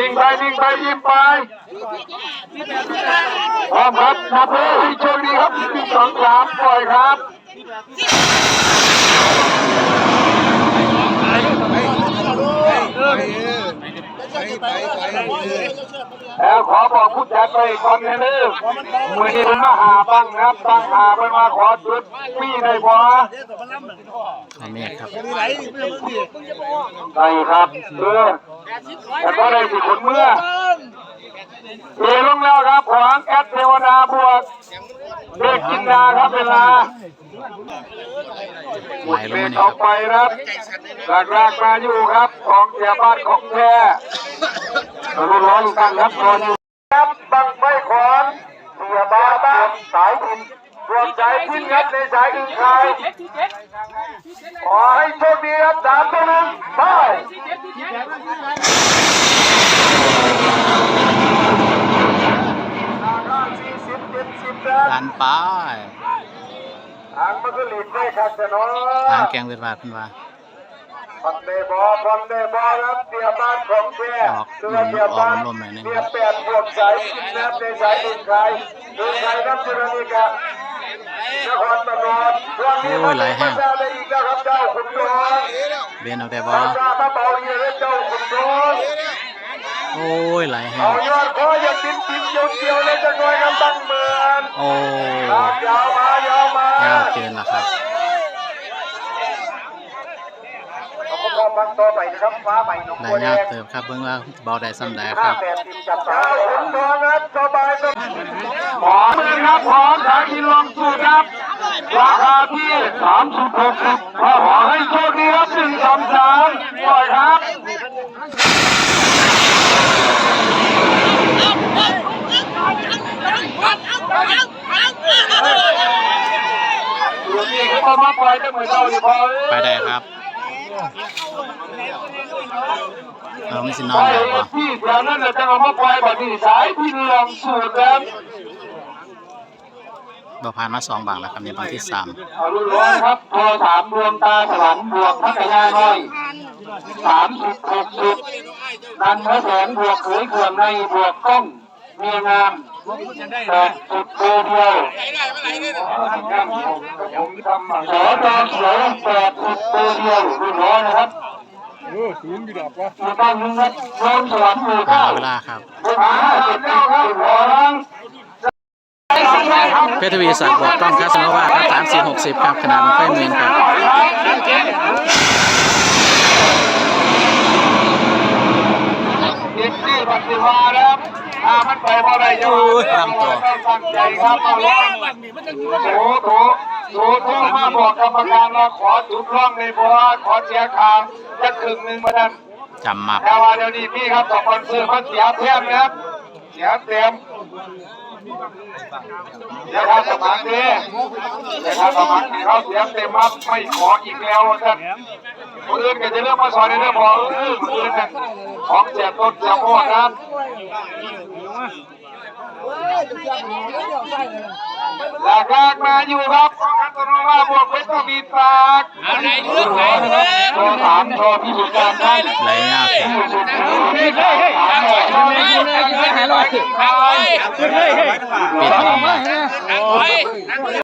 นิ่งไปยิ้มไปพร้อมครับนับเลยโชคดีครับ1 2 3ปล่อยครับแล้วขอบอกผู้จัดไปคอนเทนเนอร์มือนี้เป็นมาหาบังครับบังหาเป็นมาขอจุดมีในบ่อเมฆครับใช่ครับแต่ก็ได้สิคนเมื่อลงแล้วครับของแอดเทวดาบวกเด็กกินดาครับเวลาไหลลงมานี่ออกไปครับลากมาอยู่ครับของเสียบ้านของแท้ร้อนกันครับรออยู่ครับบังไฟขอนเสียบ้านสายดินรวมสายพินครับในสายดินไทยขอให้โชคดีครับ3-1ไปดันไปทางมันก็หลีกได้ครับแต่น้องทางแกงเวทวาขึ้นว่าพันเดบอครับเสียบ้านของแท้เสียบ้านเสีย8 พวกสายกินน้ำในสายดินไทยดินไทยน้ำเจริญอีกนครปฐมวันนี้มันจะได้อีกแล้วครับเจ้าขุนน้องเบนเอาแต่บอลโอ้ยไหลแห้งเอายอดคออย่าปิ้นเกี่ยวเลยจะน้อยน้ำตั้งเหมือนโอ้ยาวมายาวเกินละครับต่อไปนะครับฟ้าใหม่หนองบัวแดงยาวเติมครับเบื้องล่างเบาได้ซ้ำได้ครับขอมือครับขอสายกินลองสูตรครับราคาที่36ขอให้โชคดีครับ1 2 3ปล่อยครับไปได้ครับไม่สินอนได้ปะที่แถวนั้นจะเอามาปล่อยแบบนี้สายที่ลองสูตรครับเราผ่านมา2 บางแล้วครับในบางที่3เอาลุ้นครับโทร3ดวงตาสวรรค์บวกพัทยาน้อย30 60นันทแสนบวกเขยเขื่อนในบวกก้องเมียงาม8 ตัวเดียวสอตอเขียว8 ตัวเดียวรุ่นน้อยนะครับสูงอยู่ดับวะตั้งนึงครับโดนสวรรค์หมู่เก้าเวลาครับเพชรทวีศักดิ์บอกต้องคาสโนวาครับ30-60ครับขนาดไฟเมนครับเด็กที่ปฏิวัติแล้วมันไปบ่ได้อยู่ตั้งใจครับโถมาบอกกรรมการว่าขอจุดร่องในบัวขอเสียคางจะครึ่ง1มาดันจำมาแต่ว่าเดี๋ยวนี้พี่ครับสปอนเซอร์เขาเสียแพงนะครับเสียเต็มเสียค่าสมัครดีเสียค่าสมัครเขาเสียเต็มครับไม่ขออีกแล้วท่านคนอื่นก็จะเริ่มมาสอนในเรื่องบอกคนอื่นนั่นของเสียต้นเสียโคตรครับหลักการมาอยู่ครับกันตโนว่าบวกเพชรมีตากอะไรเรื่องไหนเลยโทร3โทรพิสูจน์การได้ไหลยากปิดออกมา